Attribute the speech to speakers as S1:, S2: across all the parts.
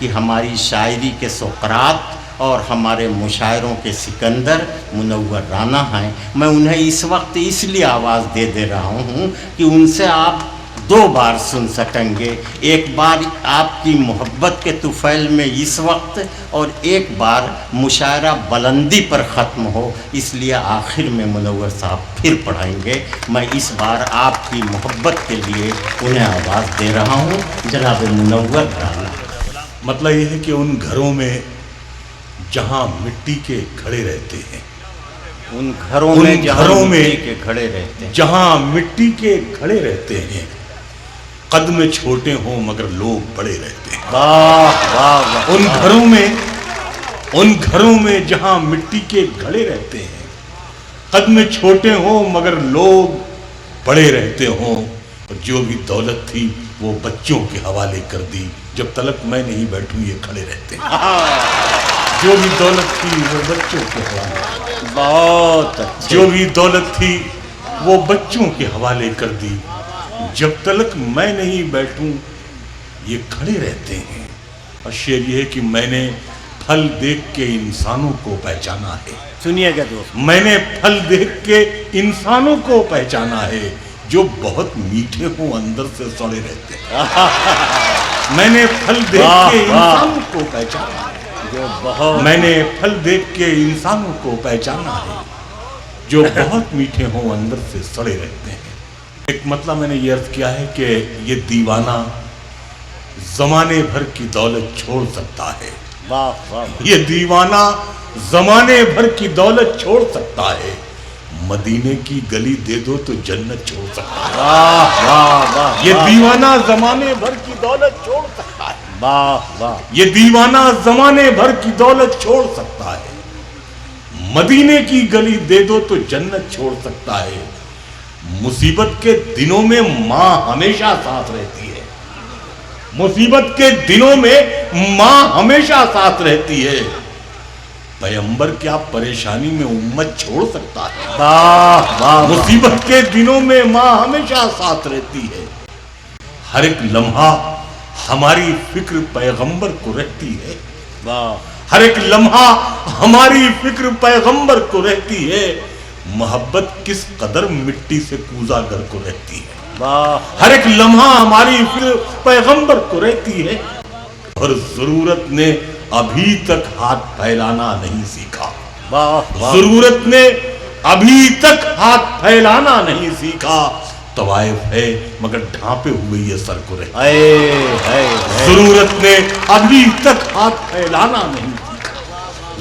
S1: کہ ہماری شاعری کے سقراط اور ہمارے مشاعروں کے سکندر منور رانا ہیں. میں انہیں اس وقت اس لیے آواز دے رہا ہوں کہ ان سے آپ دو بار سن سکیں گے. ایک بار آپ کی محبت کے طفیل میں اس وقت، اور ایک بار مشاعرہ بلندی پر ختم ہو، اس لیے آخر میں منور صاحب پھر پڑھائیں گے. میں اس بار آپ کی محبت کے لیے انہیں آواز دے رہا ہوں. جناب منور رانا.
S2: مطلب یہ ہے کہ ان گھروں میں جہاں مٹی کے گھڑے رہتے ہیں،
S1: ان گھروں میں جہاں مٹی کے گھڑے رہتے ہیں،
S2: جہاں مٹی کے گھڑے رہتے ہیں، قد میں چھوٹے ہوں مگر لوگ بڑے رہتے ہیں.
S1: واہ واہ واہ.
S2: ان گھروں میں جہاں مٹی کے گھڑے رہتے ہیں، قد میں چھوٹے ہوں مگر لوگ بڑے رہتے ہوں، اور جو بھی دولت تھی وہ بچوں کے حوالے کر دی. جب تلک میں نہیں بیٹھوں یہ کھڑے رہتے ہیں. جو بھی دولت تھی وہ بچوں کے حوالے،
S1: بہت اچھا.
S2: جو بھی دولت تھی وہ بچوں کے حوالے کر دی. جب تلک میں نہیں بیٹھوں یہ کھڑے رہتے ہیں. اور شعر یہ ہے کہ میں نے پھل دیکھ کے انسانوں کو پہچانا ہے.
S1: سنیے گا دوست.
S2: میں نے پھل دیکھ کے انسانوں کو پہچانا ہے، جو بہت میٹھے ہوں اندر سے سڑے رہتے ہیں. میں نے پھل دیکھ کے انسانوں کو پہچانا ہے، میں نے پھل دیکھ کے انسانوں کو پہچانا ہے، جو بہت میٹھے ہوں اندر سے سڑے رہتے ہیں. ایک مطلب میں نے یہ عرض کیا ہے کہ یہ دیوانہ زمانے بھر کی دولت چھوڑ سکتا ہے. یہ دیوانہ زمانے بھر کی دولت چھوڑ سکتا ہے، مدینے کی گلی دے دو تو جنت چھوڑ سکتا ہے. یہ دیوانہ زمانے بھر کی دولت چھوڑ سکتا ہے. یہ دیوانہ زمانے بھر کی دولت چھوڑ سکتا ہے، مدینے کی گلی دے دو تو جنت چھوڑ سکتا ہے. مصیبت کے دنوں میں ماں ہمیشہ ساتھ رہتی ہے. مصیبت کے دنوں میں ماں ہمیشہ ساتھ رہتی ہے. پیغمبر کیا پریشانی میں امت چھوڑ سکتا ہے؟ مصیبت کے دنوں میں ماں ہمیشہ ساتھ رہتی ہے. ہر ایک لمحہ ہماری فکر پیغمبر کو رہتی ہے. ہر ایک لمحہ ہماری فکر پیغمبر کو رہتی ہے. محبت کس قدر مٹی سے کوزہ گر کو رہتی ہے. ہر ایک لمحہ ہماری فکر پیغمبر کو رہتی ہے. اور ضرورت نے ابھی تک ہاتھ پھیلانا نہیں سیکھا. ضرورت نے ابھی تک ہاتھ پھیلانا نہیں سیکھا. طوائف ہے مگر ڈھانپے ہوئے یہ سر کو رہتی. ضرورت نے ابھی تک ہاتھ پھیلانا نہیں سیکھا.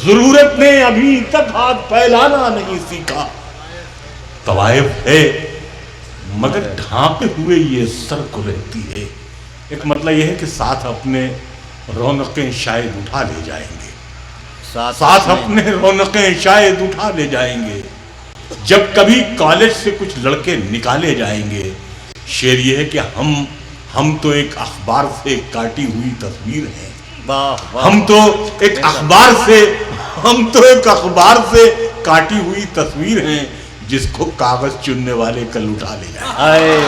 S2: ضرورت نے ابھی تک ہاتھ پھیلانا نہیں سیکھا. طوائف ہے مگر ڈھانپے ہوئے یہ سر کو رہتی ہے. ایک مطلب یہ ہے کہ ساتھ اپنے رونقیں شاید اٹھا لے جائیں گے. ساتھ اپنے رونقیں شاید اٹھا لے جائیں گے. جب کبھی کالج سے کچھ لڑکے نکالے جائیں گے. شعر یہ ہے کہ ہم تو ایک اخبار سے کاٹی ہوئی تصویر ہیں. ہم تو ایک اخبار سے کاٹی ہوئی تصویر ہیں، جس کو کاغذ چننے والے کل اٹھا لے جائیں.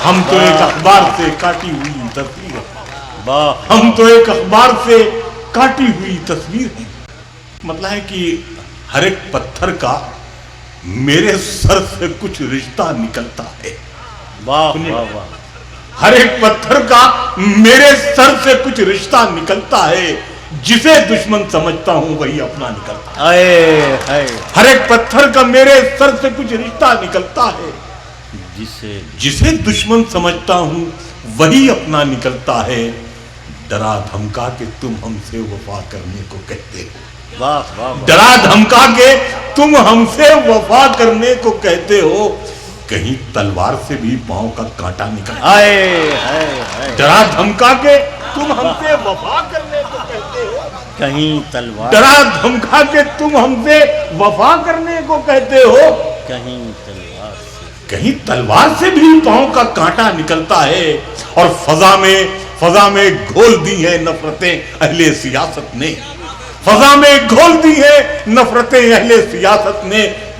S2: ہم تو ایک اخبار سے کاٹی ہوئی تصویر ہیں. ہم تو ایک اخبار سے کاٹی ہوئی تصویر ہے. مطلب ہے کہ ہر ایک پتھر کا میرے سر سے کچھ رشتہ نکلتا ہے. ہر ایک پتھر کا میرے سر سے کچھ رشتہ نکلتا ہے. جسے دشمن سمجھتا ہوں وہی اپنا نکلتا ہے. ہر ایک پتھر کا میرے سر سے کچھ رشتہ نکلتا ہے. جسے دشمن سمجھتا ہوں وہی اپنا نکلتا ہے. ڈرا دھمکا کے تم ہم سے وفا کرنے کو کہتے ہو. ڈرا دھمکا کے تم ہم سے وفا کرنے کو کہتے ہو. کہیں تلوار سے بھی پاؤں کا کانٹا نکلتا ہے. ڈرا دھمکا کے تم ہم سے وفا کرنے کو کہتے ہو.
S1: کہیں تلوار.
S2: ڈرا دھمکا کے تم ہم سے وفا کرنے کو کہتے ہو. کہیں تلوار سے بھی پاؤں کا کانٹا نکلتا ہے. اور فضا میں گھول دی ہیں نفرتیں اہل سیاست نے. فضا میں گھول دی ہیں نفرتیں اہل سیاست نے.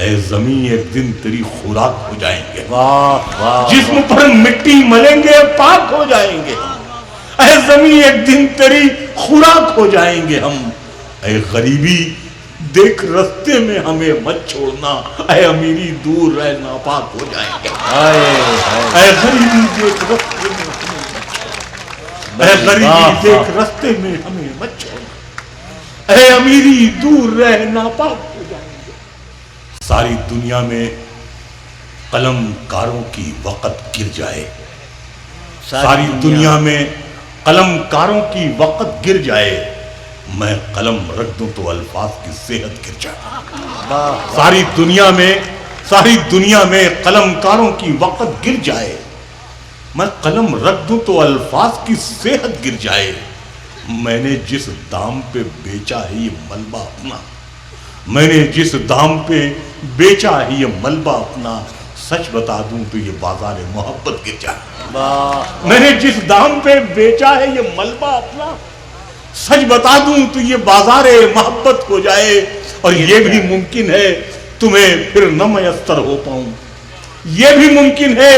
S2: اے زمین ایک دن تیری خوراک ہو جائیں گے،
S3: واہ واہ
S2: جسم پر مٹی ملیں گے پاک ہو جائیں گے ہم، اے زمین ایک دن تیری خوراک ہو جائیں گے ہم، اے غریبی دیکھ رستے میں ہمیں مت چھوڑنا، اے امیری دور رہ ناپاک ہو جائیں گے، اے غریبی دیکھ رستے میں اے غریبی دیکھ رستے میں ہمیں مت چھوڑنا، اے امیری دور رہ ناپاک ہو جائیں گے۔ ساری دنیا میں قلم کاروں کی وقت گر جائے، ساری دنیا میں قلم کاروں کی وقت گر جائے، میں قلم رکھ دوں تو الفاظ کی صحت گر جائے۔ ساری دنیا میں قلم کاروں کی وقت گر جائے، میں قلم رکھ دوں تو الفاظ کی صحت گر جائے، میں نے جس دام پہ بیچا ہے یہ ملبہ اپنا، میں نے جس دام پہ بیچا ہے یہ ملبہ اپنا، سچ بتا دوں تو یہ بازار محبت گر جائے۔ میں نے جس دام پہ بیچا ہے یہ ملبہ اپنا، سچ بتا دوں تو یہ بازار محبت ہو جائے، اور یہ بھی ممکن ہے تمہیں پھر نہ میسر ہو پاؤں، یہ بھی ممکن ہے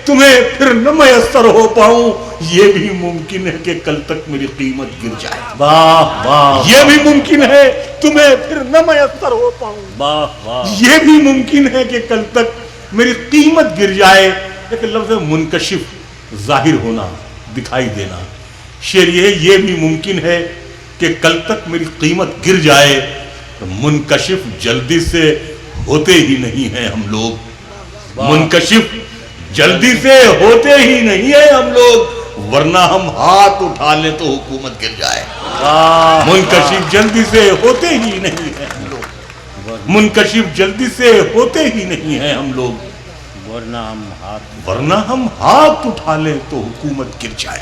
S2: تمہیں پھر نہ میسر ہو پاؤں، یہ بھی ممکن ہے کہ کل تک میری قیمت گر جائے،
S3: واہ واہ
S2: یہ بھی ممکن ہے تمہیں پھر نہ میسر ہو پاؤں،
S3: واہ واہ
S2: یہ بھی ممکن ہے کہ کل تک میری قیمت گر جائے۔ ایک لفظ منکشف، ظاہر ہونا، دکھائی دینا، شعر یہ بھی ممکن ہے کہ کل تک میری قیمت گر جائے، منکشف جلدی سے ہوتے ہی نہیں ہیں ہم لوگ، منکشف جلدی سے ہوتے ہی نہیں ہیں ہم لوگ، ورنہ ہم ہاتھ اٹھا لیں تو حکومت گر جائے، منکشف جلدی سے ہوتے ہی نہیں ہیں ہم لوگ، منکشف جلدی سے ہوتے ہی نہیں ہیں ہم لوگ، ورنہ ہم ہاتھ اٹھا لیں تو حکومت گر جائے۔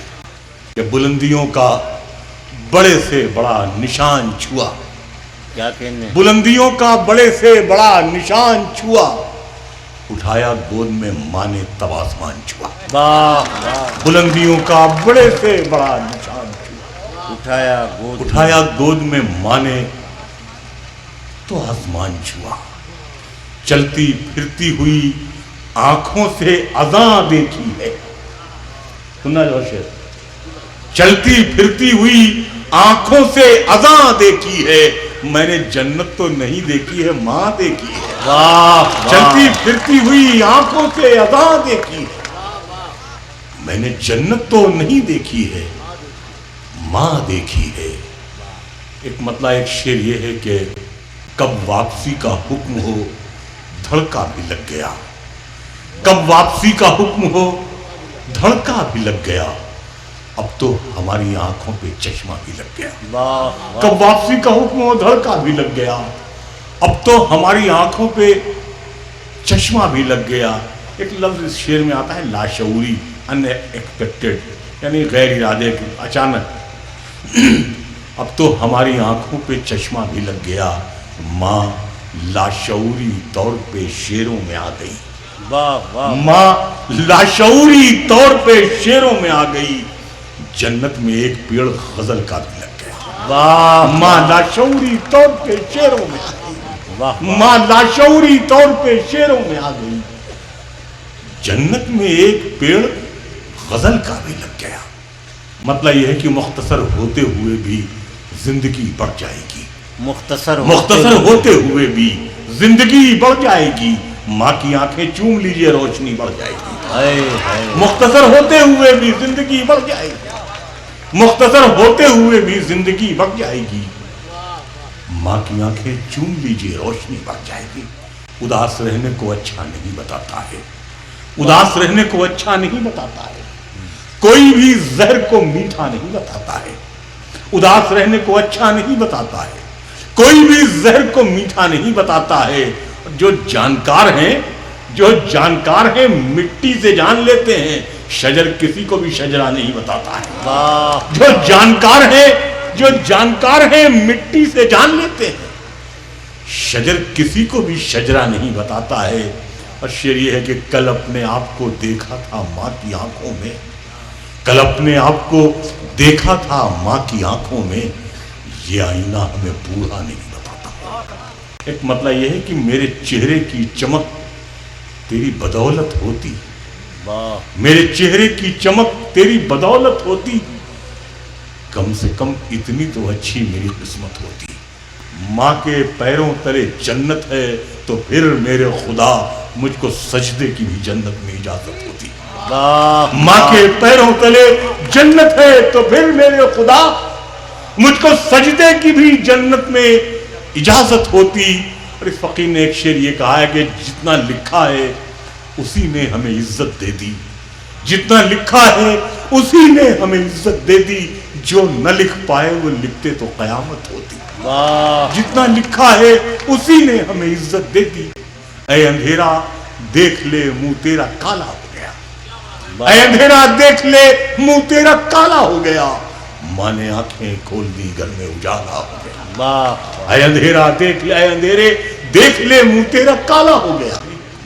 S2: کہ بلندیوں کا بڑے سے بڑا نشان چھوا،
S3: کیا کہنے،
S2: بلندیوں کا بڑے سے بڑا نشان چھوا، اٹھایا گود میں ماں نے تب آسمان چھوا،
S3: واہ واہ
S2: بلندیوں کا بڑے سے بڑا نشان چھوا، اٹھایا گود میں ماں نے تو آسمان چھوا، چلتی پھرتی ہوئی آنکھوں سے اذاں دیکھی ہے، سننا جو شعر، چلتی پھرتی ہوئی آنکھوں سے اذاں دیکھی ہے، میں نے جنت تو نہیں دیکھی ہے ماں دیکھی ہے،
S3: واہ
S2: چلتی پھرتی ہوئی آنکھوں سے اذاں دیکھی ہے، میں نے جنت تو نہیں دیکھی ہے ماں دیکھی ہے۔ ایک مطلب ایک شعر یہ ہے کہ کب واپسی کا حکم ہو دھڑکا بھی لگ گیا، کب واپسی کا حکم ہو دھڑکا بھی لگ گیا، اب تو ہماری آنکھوں پہ چشمہ بھی لگ گیا،
S3: واہ
S2: کب واپسی کا حکم ہو دھڑکا بھی لگ گیا، اب تو ہماری آنکھوں پہ چشمہ بھی لگ گیا۔ ایک لفظ اس شعر میں آتا ہے لاشعوری، ان ایکسپیکٹڈ، یعنی غیر ارادے کے، اچانک، اب تو ہماری آنکھوں پہ چشمہ بھی لگ گیا، ماں لاشعوری طور پہ شعروں میں آ گئی،
S3: واہ واہ
S2: ماں لاشعوری طور پہ شعروں میں آ گئی، جنت میں ایک پیڑ غزل کا بھی لگ گیا،
S3: واہ
S2: ماں لاشعوری طور پہ شعروں میں آ گئی،
S3: واہ
S2: ماں لاشعوری طور پہ شعروں میں آ گئی، جنت میں ایک پیڑ غزل کا بھی لگ گیا۔ مطلب یہ ہے کہ مختصر ہوتے ہوئے بھی زندگی بڑھ جائے گی،
S3: مختصر
S2: ہوتے ہوئے بھی زندگی بڑھ جائے گی، ماں کی آنکھیں چوم لیجئے روشنی بڑھ جائے گی، مختصر ہوتے ہوئے بھی زندگی بڑھ جائے گی، مختصر ہوتے ہوئے بھی زندگی بڑھ جائے گی، ماں کی آنکھیں چوم لیجئے روشنی بڑھ جائے گی۔ اداس رہنے کو اچھا نہیں بتاتا ہے، اداس رہنے کو اچھا نہیں بتاتا ہے، کوئی بھی زہر کو میٹھا نہیں بتاتا ہے، اداس رہنے کو اچھا نہیں بتاتا ہے، کوئی بھی زہر کو میٹھا نہیں بتاتا ہے۔ جو جانکار ہیں مٹی سے جان لیتے ہیں، شجر کسی کو بھی شجرہ نہیں بتاتا ہے، جو جانکار ہیں مٹی سے جان لیتے ہیں، شجر کسی کو بھی شجرہ نہیں بتاتا ہے۔ اور شعر یہ ہے کہ کل اپنے آپ کو دیکھا تھا ماں کی آنکھوں میں، کل اپنے آپ کو دیکھا تھا ماں کی آنکھوں میں، یہ آئینہ ہمیں بوڑھا نہیں بتاتا، ایک مطلب یہ ہے کہ میرے چہرے کی چمک تیری بدولت ہوتی،
S3: واہ
S2: میرے چہرے کی چمک تیری بدولت ہوتی، کم سے کم اتنی تو اچھی میری قسمت ہوتی۔ ماں کے پیروں تلے جنت ہے تو پھر میرے خدا مجھ کو سجدے کی بھی جنت میں اجازت ہوتی۔
S3: واہ
S2: ماں کے پیروں تلے جنت ہے تو پھر میرے خدا مجھ کو سجدے کی بھی جنت میں اجازت ہوتی۔ اور اس فقیر نے ایک شعر یہ کہا ہے کہ جتنا لکھا ہے اسی نے ہمیں عزت دے دی، جتنا لکھا ہے اسی نے ہمیں عزت دے دی، جو نہ لکھ پائے وہ لکھتے تو قیامت ہوتی۔
S3: واہ
S2: جتنا لکھا ہے اسی نے ہمیں عزت دے دی۔ اے اندھیرا دیکھ لے منہ تیرا کالا ہو گیا، اے اندھیرا دیکھ لے منہ تیرا کالا ہو گیا، ماں نے آنکھیں کھول دی گھر میں اجالا ہو گیا۔
S3: واہ
S2: اے اندھیرا دیکھ لے، اے اندھیرے دیکھ لے منہ تیرا کالا ہو گیا۔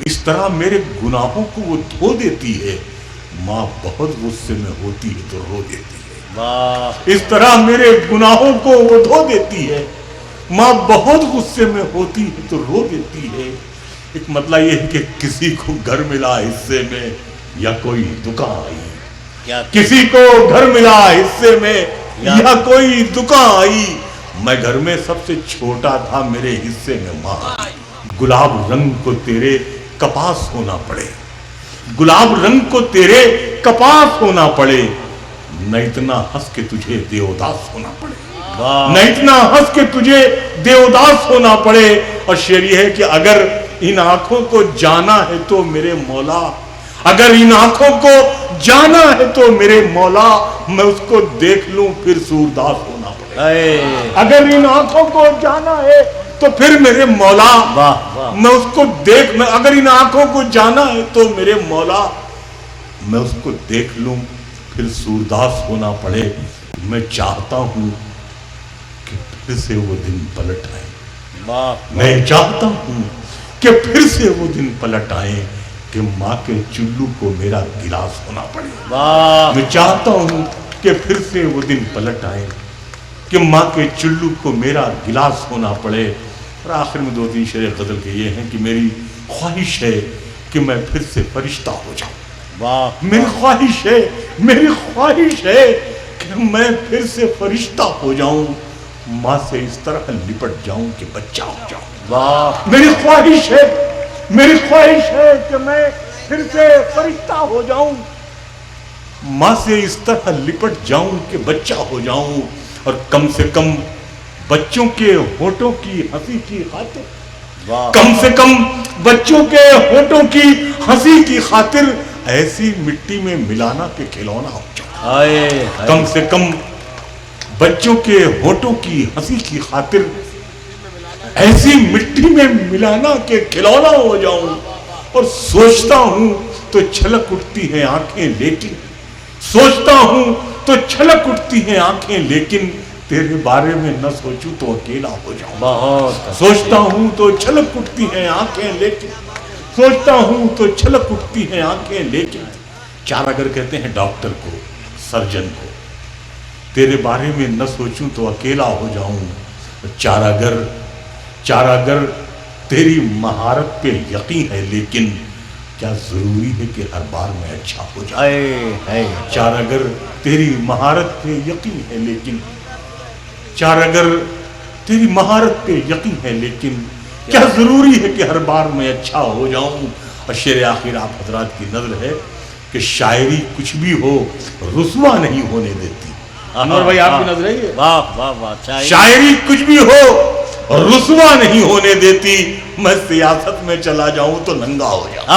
S2: اس طرح میرے گناہوں کو وہ دھو دیتی ہے، ماں بہت غصے میں ہوتی ہے تو رو دیتی ہے۔
S3: واہ
S2: اس طرح میرے گناہوں کو وہ دھو دیتی ہے، ماں بہت غصے میں ہوتی ہے تو رو دیتی ہے۔ ایک مطلب یہ ہے کہ کسی کو گھر ملا حصے میں یا کوئی دکان آئی،
S3: کیا
S2: کسی کو گھر ملا حصے میں یا کوئی دکان آئی، میں گھر میں سب سے چھوٹا تھا، میرے حصے میں ماں آئی۔ گلاب رنگ کو تیرے کپاس ہونا پڑے، گلاب رنگ کو تیرے کپاس ہونا پڑے، نہ اتنا ہنس کے تجھے دیوداس ہونا پڑے،
S3: واہ
S2: نہ اتنا ہنس کے تجھے دیوداس ہونا پڑے۔ اور شعر یہ ہے کہ اگر ان آنکھوں کو جانا ہے تو میرے مولا، اگر ان آنکھوں کو جانا ہے تو میرے مولا، میں اس کو دیکھ لوں پھر سورداس ہونا پڑے۔
S3: اے
S2: اگر ان آنکھوں کو جانا ہے تو پھر میرے مولا،
S3: واہ واہ
S2: میں اس کو دیکھ، میں اگر ان آنکھوں کو جانا ہے تو میرے مولا، میں اس کو دیکھ لوں پھر سورداس ہونا پڑے۔ میں چاہتا ہوں کہ پھر سے وہ دن پلٹ آئے،
S3: واہ
S2: میں چاہتا ہوں کہ پھر سے وہ دن پلٹ آئے کہ ماں کے چلو کو میرا گلاس ہونا پڑے۔
S3: واہ
S2: میں چاہتا ہوں کہ پھر سے وہ دن پلٹ آئے کہ ماں کے چلو کو میرا گلاس ہونا پڑے۔ اور آخر میں دو تین شعر غزل کے یہ ہیں کہ میری خواہش ہے کہ میں پھر سے فرشتہ ہو جاؤں،
S3: واہ
S2: میری خواہش ہے، میری خواہش ہے کہ میں پھر سے فرشتہ ہو جاؤں، ماں سے اس طرح لپٹ جاؤں کہ بچہ ہو جاؤں۔
S3: واہ
S2: میری خواہش ہے، میری خواہش ہے کہ میں پھر سے فرشتہ ہو جاؤں، ماں سے اس طرح لپٹ جاؤں کہ بچہ ہو جاؤں، اور کم سے کم بچوں کے ہونٹوں کی ہنسی کی خاطر،
S3: واہ
S2: کم سے کم بچوں کے ہونٹوں کی ہنسی کی خاطر ایسی مٹی میں ملانا کہ کھلونا ہو جاؤں۔
S3: ہائے
S2: کم سے کم بچوں کے ہونٹوں کی ہنسی کی خاطر ایسی مٹی میں ملانا کہ کھلونا ہو جاؤں۔ اور سوچتا ہوں تو چھلک اٹھتی ہیں آنکھیں، لیکن سوچتا ہوں تو چھلک اٹھتی ہیں آنکھیں، لیکن تیرے بارے میں نہ سوچوں تو اکیلا ہو جاؤں۔
S3: بہت
S2: سوچتا ہوں تو چھلک اٹھتی ہیں آنکھیں، لیکن سوچتا ہوں تو چھلک اٹھتی ہیں آنکھیں، لیکن چار اگر کہتے ہیں ڈاکٹر کو، سرجن کو، تیرے بارے میں نہ سوچوں تو اکیلا ہو جاؤں۔ چار اگر تیری مہارت پہ یقین ہے، لیکن کیا ضروری ہے کہ ہر بار میں اچھا ہو جاؤں؟
S3: اے
S2: چار اگر تیری مہارت پہ یقین ہے، لیکن چار اگر تیری مہارت پہ یقین ہے، لیکن کیا ضروری ہے کہ ہر بار میں اچھا ہو جاؤں؟ اور شعر آخر آپ حضرات کی نظر ہے کہ شاعری کچھ بھی ہو رسوا نہیں ہونے دیتی۔ انور بھائی آپ کی نظر ہے یہ؟
S3: واہ واہ واہ
S2: شاعری کچھ بھی ہو رسوا نہیں ہونے دیتی، میں سیاست میں چلا جاؤں تو ننگا ہو جاؤں۔